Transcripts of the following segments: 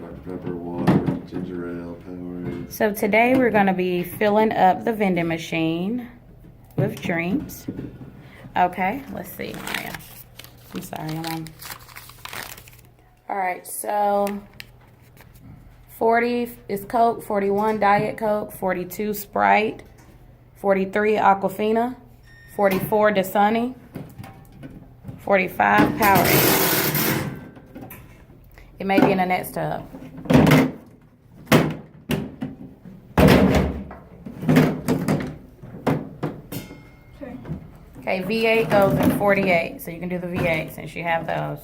Dr. Pepper, water, ginger ale, Powerade. So today we're going to be filling up the vending machine with drinks. Okay, let's see, Maya. I'm sorry, I'm on. All right, so 40 is Coke, 41 Diet Coke, 42 Sprite, 43 Aquafina, 44 Dasani, 45 Powerade. It may be in the next tub. Okay, V8 goes in 48, so you can do the V8 since you have those.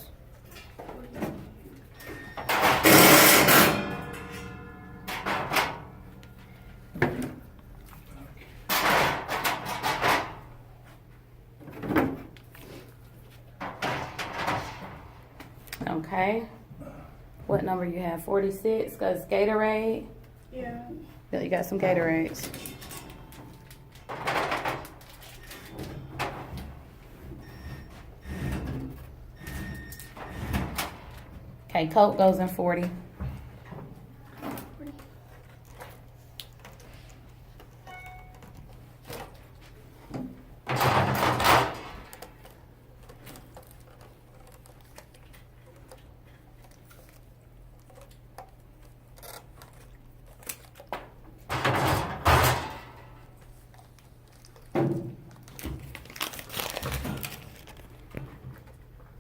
Okay. What number you have? 46? Because Gatorade? Yeah. Yeah, you got some Gatorades. Okay, Coke goes in 40.